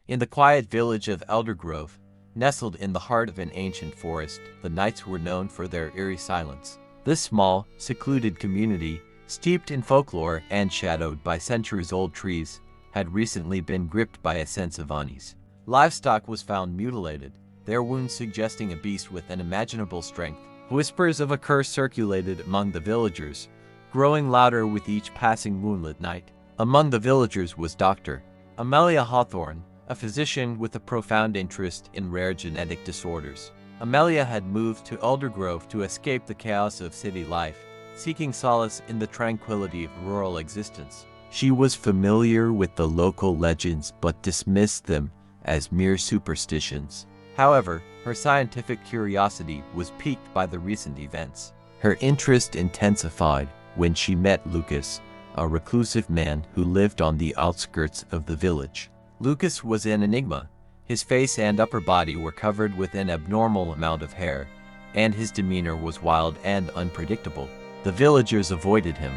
In the quiet village of Eldergrove, nestled in the heart of an ancient forest, the nights were known for their eerie silence. This small, secluded community, steeped in folklore and shadowed by centuries-old trees, had recently been gripped by a sense of unease. Livestock was found mutilated, their wounds suggesting a beast with unimaginable strength. Whispers of a curse circulated among the villagers, growing louder with each passing moonlit night. Among the villagers was Dr. Amelia Hawthorne, a physician with a profound interest in rare genetic disorders. Amelia had moved to Eldergrove to escape the chaos of city life, seeking solace in the tranquility of rural existence. She was familiar with the local legends but dismissed them as mere superstitions. However, her scientific curiosity was piqued by the recent events. Her interest intensified when she met Lucas, a reclusive man who lived on the outskirts of the village. Lucas was an enigma. His face and upper body were covered with an abnormal amount of hair, and his demeanor was wild and unpredictable. The villagers avoided him,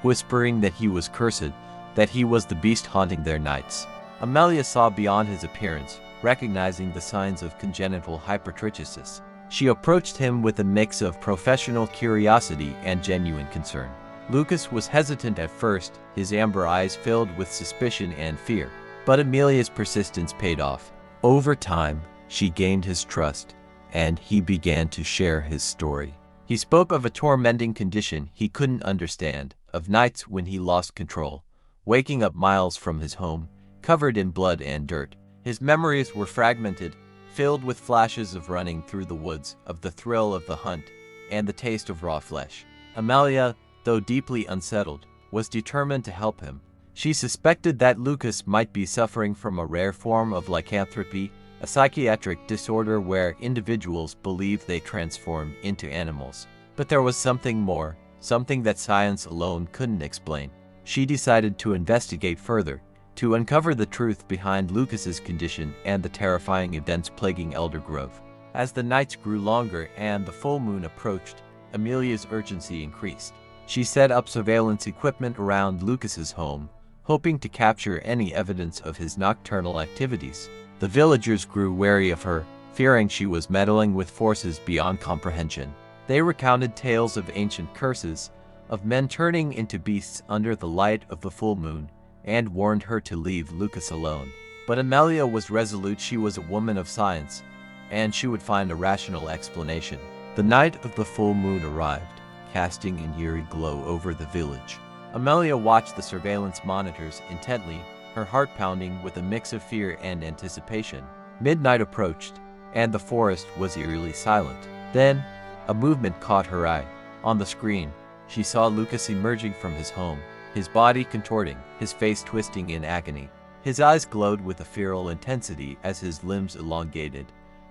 whispering that he was cursed, that he was the beast haunting their nights. Amelia saw beyond his appearance, recognizing the signs of congenital hypertrichosis. She approached him with a mix of professional curiosity and genuine concern. Lucas was hesitant at first, his amber eyes filled with suspicion and fear. But Amelia's persistence paid off. Over time, she gained his trust, and he began to share his story. He spoke of a tormenting condition he couldn't understand, of nights when he lost control, waking up miles from his home, covered in blood and dirt. His memories were fragmented, filled with flashes of running through the woods, of the thrill of the hunt, and the taste of raw flesh. Amelia, though deeply unsettled, was determined to help him. She suspected that Lucas might be suffering from a rare form of lycanthropy, a psychiatric disorder where individuals believe they transform into animals. But there was something more, something that science alone couldn't explain. She decided to investigate further, to uncover the truth behind Lucas's condition and the terrifying events plaguing Eldergrove. As the nights grew longer and the full moon approached, Amelia's urgency increased. She set up surveillance equipment around Lucas's home, hoping to capture any evidence of his nocturnal activities. The villagers grew wary of her, fearing she was meddling with forces beyond comprehension. They recounted tales of ancient curses, of men turning into beasts under the light of the full moon, and warned her to leave Lucas alone. But Amelia was resolute. She was a woman of science, and she would find a rational explanation. The night of the full moon arrived, casting an eerie glow over the village. Amelia watched the surveillance monitors intently, her heart pounding with a mix of fear and anticipation. Midnight approached, and the forest was eerily silent. Then, a movement caught her eye. On the screen, she saw Lucas emerging from his home, his body contorting, his face twisting in agony. His eyes glowed with a feral intensity as his limbs elongated,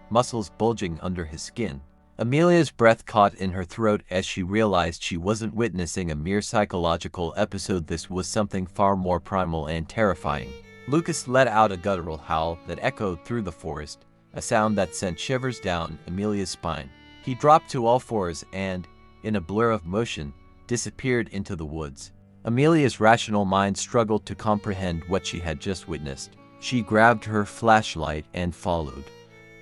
muscles bulging under his skin. Amelia's breath caught in her throat as she realized she wasn't witnessing a mere psychological episode. This was something far more primal and terrifying. Lucas let out a guttural howl that echoed through the forest, a sound that sent shivers down Amelia's spine. He dropped to all fours and, in a blur of motion, disappeared into the woods. Amelia's rational mind struggled to comprehend what she had just witnessed. She grabbed her flashlight and followed,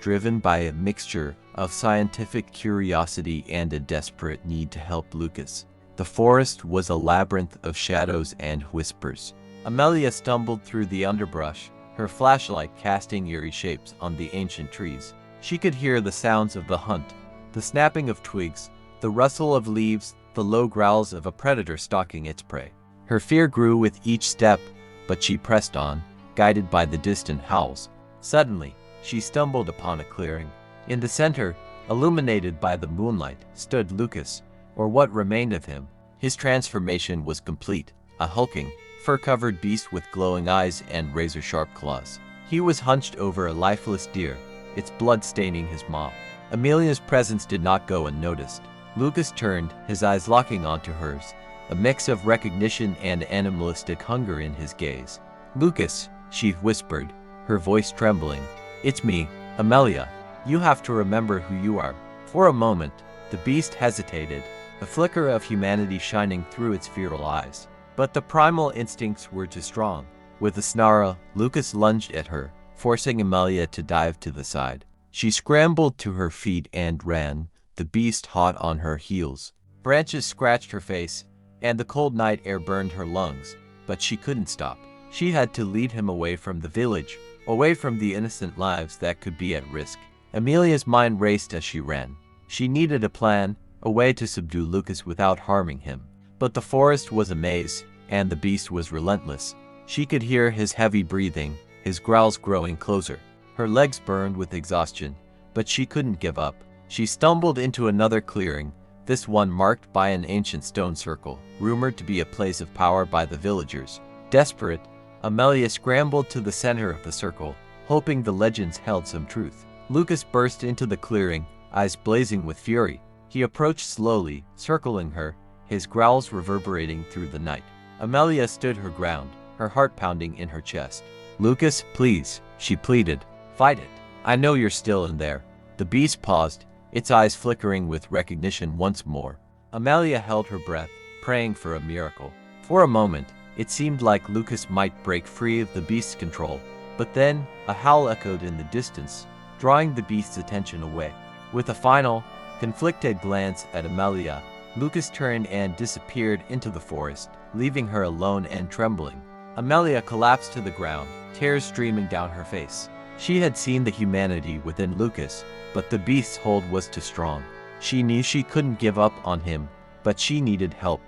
driven by a mixture of scientific curiosity and a desperate need to help Lucas. The forest was a labyrinth of shadows and whispers. Amelia stumbled through the underbrush, her flashlight casting eerie shapes on the ancient trees. She could hear the sounds of the hunt, the snapping of twigs, the rustle of leaves, the low growls of a predator stalking its prey. Her fear grew with each step, but she pressed on, guided by the distant howls. Suddenly, she stumbled upon a clearing. In the center, illuminated by the moonlight, stood Lucas, or what remained of him. His transformation was complete, a hulking, fur-covered beast with glowing eyes and razor-sharp claws. He was hunched over a lifeless deer, its blood staining his maw. Amelia's presence did not go unnoticed. Lucas turned, his eyes locking onto hers, a mix of recognition and animalistic hunger in his gaze. "Lucas," she whispered, her voice trembling. "It's me, Amelia. You have to remember who you are." For a moment, the beast hesitated, a flicker of humanity shining through its feral eyes. But the primal instincts were too strong. With a snarl, Lucas lunged at her, forcing Amelia to dive to the side. She scrambled to her feet and ran, the beast hot on her heels. Branches scratched her face, and the cold night air burned her lungs, but she couldn't stop. She had to lead him away from the village, away from the innocent lives that could be at risk. Amelia's mind raced as she ran. She needed a plan, a way to subdue Lucas without harming him. But the forest was a maze, and the beast was relentless. She could hear his heavy breathing, his growls growing closer. Her legs burned with exhaustion, but she couldn't give up. She stumbled into another clearing, this one marked by an ancient stone circle, rumored to be a place of power by the villagers. Desperate, Amelia scrambled to the center of the circle, hoping the legends held some truth. Lucas burst into the clearing, eyes blazing with fury. He approached slowly, circling her, his growls reverberating through the night. Amelia stood her ground, her heart pounding in her chest. "Lucas, please," she pleaded. "Fight it. I know you're still in there." The beast paused, its eyes flickering with recognition once more. Amelia held her breath, praying for a miracle. For a moment, it seemed like Lucas might break free of the beast's control, but then a howl echoed in the distance, drawing the beast's attention away. With a final, conflicted glance at Amelia, Lucas turned and disappeared into the forest, leaving her alone and trembling. Amelia collapsed to the ground, tears streaming down her face. She had seen the humanity within Lucas, but the beast's hold was too strong. She knew she couldn't give up on him, but she needed help,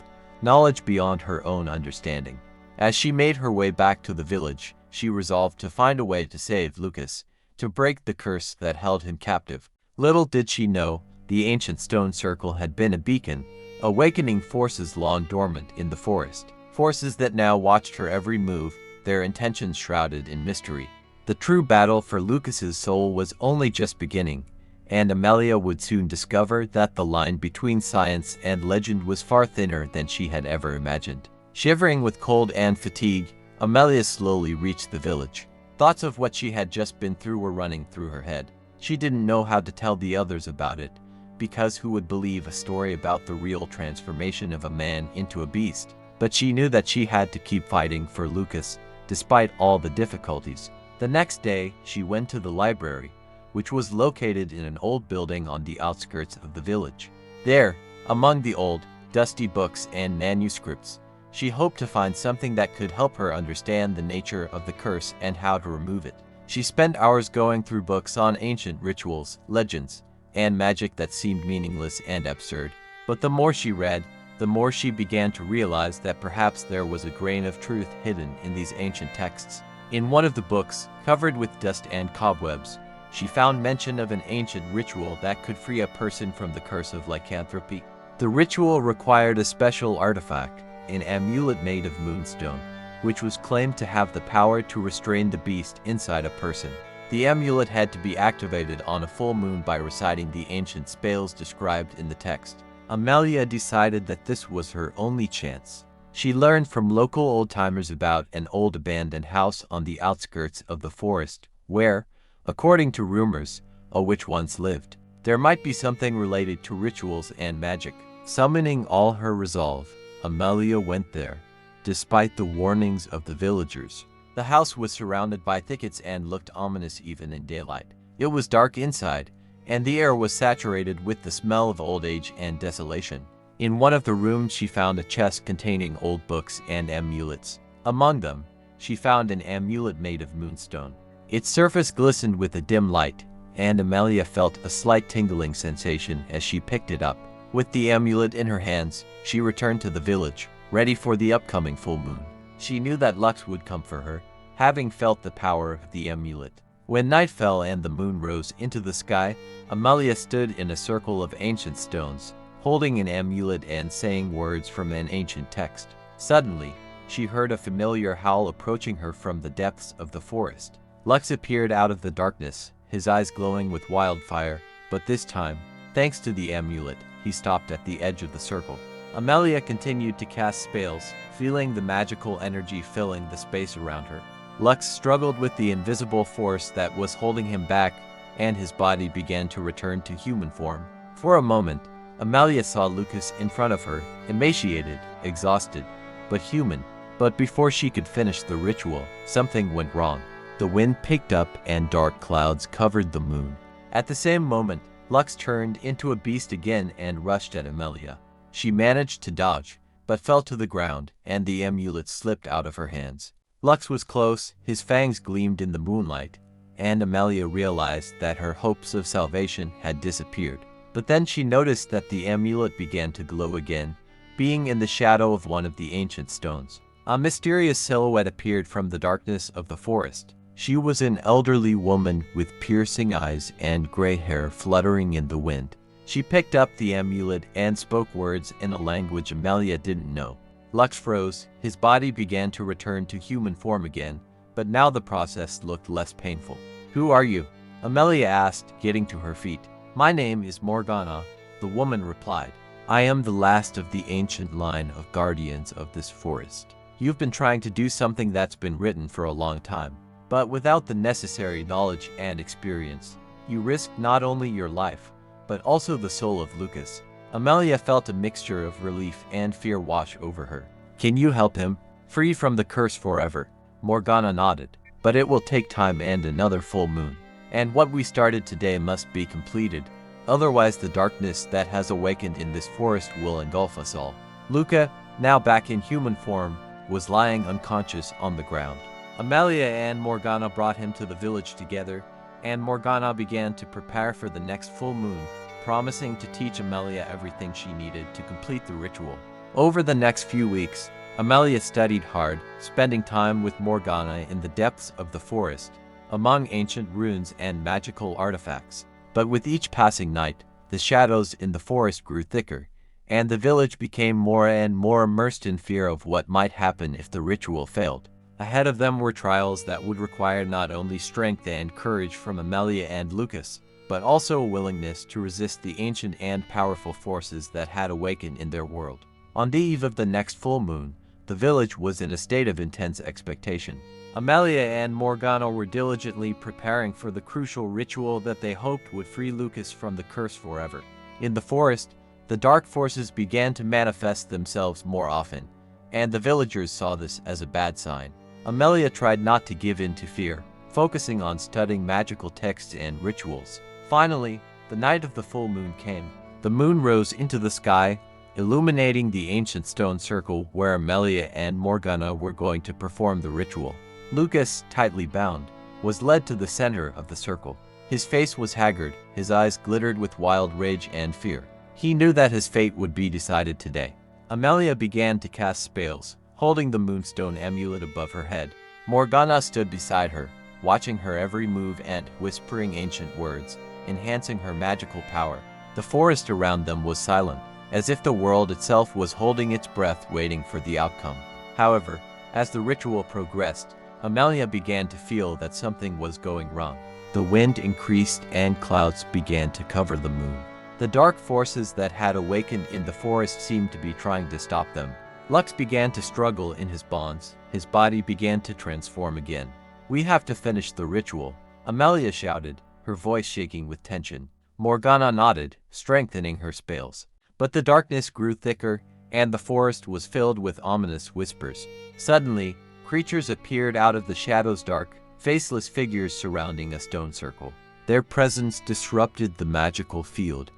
knowledge beyond her own understanding. As she made her way back to the village, she resolved to find a way to save Lucas, to break the curse that held him captive. Little did she know, the ancient stone circle had been a beacon, awakening forces long dormant in the forest. Forces that now watched her every move, their intentions shrouded in mystery. The true battle for Lucas's soul was only just beginning, and Amelia would soon discover that the line between science and legend was far thinner than she had ever imagined. Shivering with cold and fatigue, Amelia slowly reached the village. Thoughts of what she had just been through were running through her head. She didn't know how to tell the others about it, because who would believe a story about the real transformation of a man into a beast? But she knew that she had to keep fighting for Lucas, despite all the difficulties. The next day, she went to the library, which was located in an old building on the outskirts of the village. There, among the old, dusty books and manuscripts, she hoped to find something that could help her understand the nature of the curse and how to remove it. She spent hours going through books on ancient rituals, legends, and magic that seemed meaningless and absurd. But the more she read, the more she began to realize that perhaps there was a grain of truth hidden in these ancient texts. In one of the books, covered with dust and cobwebs, she found mention of an ancient ritual that could free a person from the curse of lycanthropy. The ritual required a special artifact, an amulet made of moonstone, which was claimed to have the power to restrain the beast inside a person. The amulet had to be activated on a full moon by reciting the ancient spells described in the text. Amelia decided that this was her only chance. She learned from local old-timers about an old abandoned house on the outskirts of the forest, where, according to rumors, a witch once lived. There might be something related to rituals and magic. Summoning all her resolve, Amelia went there, despite the warnings of the villagers. The house was surrounded by thickets and looked ominous even in daylight. It was dark inside, and the air was saturated with the smell of old age and desolation. In one of the rooms she found a chest containing old books and amulets. Among them, she found an amulet made of moonstone. Its surface glistened with a dim light, and Amelia felt a slight tingling sensation as she picked it up. With the amulet in her hands, she returned to the village, ready for the upcoming full moon. She knew that luck would come for her, having felt the power of the amulet. When night fell and the moon rose into the sky, Amelia stood in a circle of ancient stones, holding an amulet and saying words from an ancient text. Suddenly, she heard a familiar howl approaching her from the depths of the forest. Lux appeared out of the darkness, his eyes glowing with wildfire, but this time, thanks to the amulet, he stopped at the edge of the circle. Amelia continued to cast spells, feeling the magical energy filling the space around her. Lux struggled with the invisible force that was holding him back, and his body began to return to human form. For a moment, Amelia saw Lucas in front of her, emaciated, exhausted, but human. But before she could finish the ritual, something went wrong. The wind picked up and dark clouds covered the moon. At the same moment, Lux turned into a beast again and rushed at Amelia. She managed to dodge, but fell to the ground, and the amulet slipped out of her hands. Lux was close, his fangs gleamed in the moonlight, and Amelia realized that her hopes of salvation had disappeared. But then she noticed that the amulet began to glow again, being in the shadow of one of the ancient stones. A mysterious silhouette appeared from the darkness of the forest. She was an elderly woman with piercing eyes and gray hair fluttering in the wind. She picked up the amulet and spoke words in a language Amelia didn't know. Lux froze, his body began to return to human form again, but now the process looked less painful. "Who are you?" Amelia asked, getting to her feet. "My name is Morgana," the woman replied. "I am the last of the ancient line of guardians of this forest. You've been trying to do something that's been written for a long time, but without the necessary knowledge and experience. You risked not only your life, but also the soul of Lucas." Amelia felt a mixture of relief and fear wash over her. "Can you help him free from the curse forever?" Morgana nodded. "But it will take time and another full moon. And what we started today must be completed. Otherwise the darkness that has awakened in this forest will engulf us all." Luca, now back in human form, was lying unconscious on the ground. Amelia and Morgana brought him to the village together, and Morgana began to prepare for the next full moon, promising to teach Amelia everything she needed to complete the ritual. Over the next few weeks, Amelia studied hard, spending time with Morgana in the depths of the forest, among ancient ruins and magical artifacts. But with each passing night, the shadows in the forest grew thicker, and the village became more and more immersed in fear of what might happen if the ritual failed. Ahead of them were trials that would require not only strength and courage from Amelia and Lucas, but also a willingness to resist the ancient and powerful forces that had awakened in their world. On the eve of the next full moon, the village was in a state of intense expectation. Amelia and Morgana were diligently preparing for the crucial ritual that they hoped would free Lucas from the curse forever. In the forest, the dark forces began to manifest themselves more often, and the villagers saw this as a bad sign. Amelia tried not to give in to fear, focusing on studying magical texts and rituals. Finally, the night of the full moon came. The moon rose into the sky, illuminating the ancient stone circle where Amelia and Morgana were going to perform the ritual. Lucas, tightly bound, was led to the center of the circle. His face was haggard, his eyes glittered with wild rage and fear. He knew that his fate would be decided today. Amelia began to cast spells, holding the moonstone amulet above her head. Morgana stood beside her, watching her every move and whispering ancient words, enhancing her magical power. The forest around them was silent, as if the world itself was holding its breath waiting for the outcome. However, as the ritual progressed, Amelia began to feel that something was going wrong. The wind increased and clouds began to cover the moon. The dark forces that had awakened in the forest seemed to be trying to stop them. Lux began to struggle in his bonds. His body began to transform again. "We have to finish the ritual," Amelia shouted, her voice shaking with tension. Morgana nodded, strengthening her spells. But the darkness grew thicker, and the forest was filled with ominous whispers. Suddenly, creatures appeared out of the shadows, dark, faceless figures surrounding a stone circle. Their presence disrupted the magical field,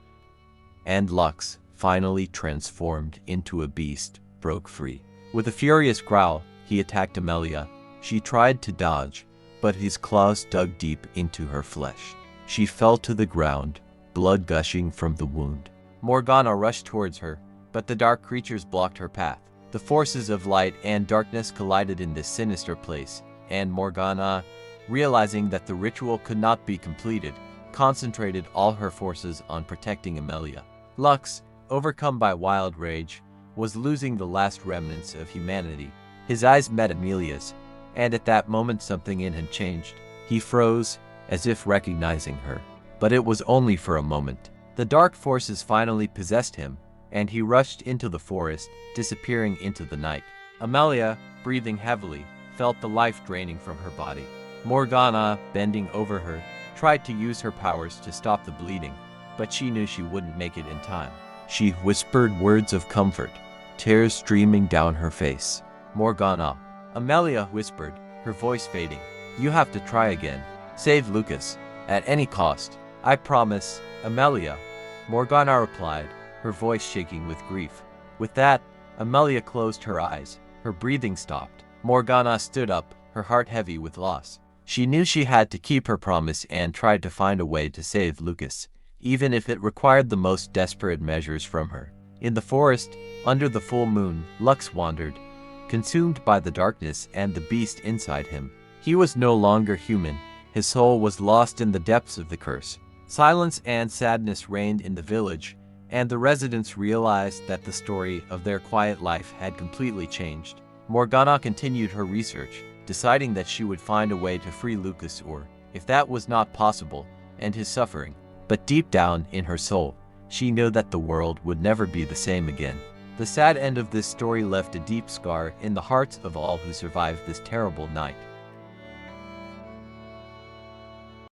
and Lux, finally transformed into a beast, broke free. With a furious growl, he attacked Amelia. She tried to dodge, but his claws dug deep into her flesh. She fell to the ground, blood gushing from the wound. Morgana rushed towards her, but the dark creatures blocked her path. The forces of light and darkness collided in this sinister place, and Morgana, realizing that the ritual could not be completed, concentrated all her forces on protecting Amelia. Lux, overcome by wild rage, was losing the last remnants of humanity. His eyes met Amelia's, and at that moment something in him changed. He froze, as if recognizing her, but it was only for a moment. The dark forces finally possessed him, and he rushed into the forest, disappearing into the night. Amelia, breathing heavily, felt the life draining from her body. Morgana, bending over her, tried to use her powers to stop the bleeding, but she knew she wouldn't make it in time. She whispered words of comfort, tears streaming down her face. "Morgana," Amelia whispered, her voice fading. You have to try again. Save Lucas. At any cost. I promise, Amelia. Morgana replied, her voice shaking with grief. With that, Amelia closed her eyes. Her breathing stopped. Morgana stood up, her heart heavy with loss. She knew she had to keep her promise and tried to find a way to save Lucas, even if it required the most desperate measures from her. In the forest, under the full moon, Lux wandered, consumed by the darkness and the beast inside him. He was no longer human. His soul was lost in the depths of the curse. Silence and sadness reigned in the village, and the residents realized that the story of their quiet life had completely changed. Morgana continued her research, deciding that she would find a way to free Lucas or, if that was not possible, end his suffering. But deep down in her soul, she knew that the world would never be the same again. The sad end of this story left a deep scar in the hearts of all who survived this terrible night.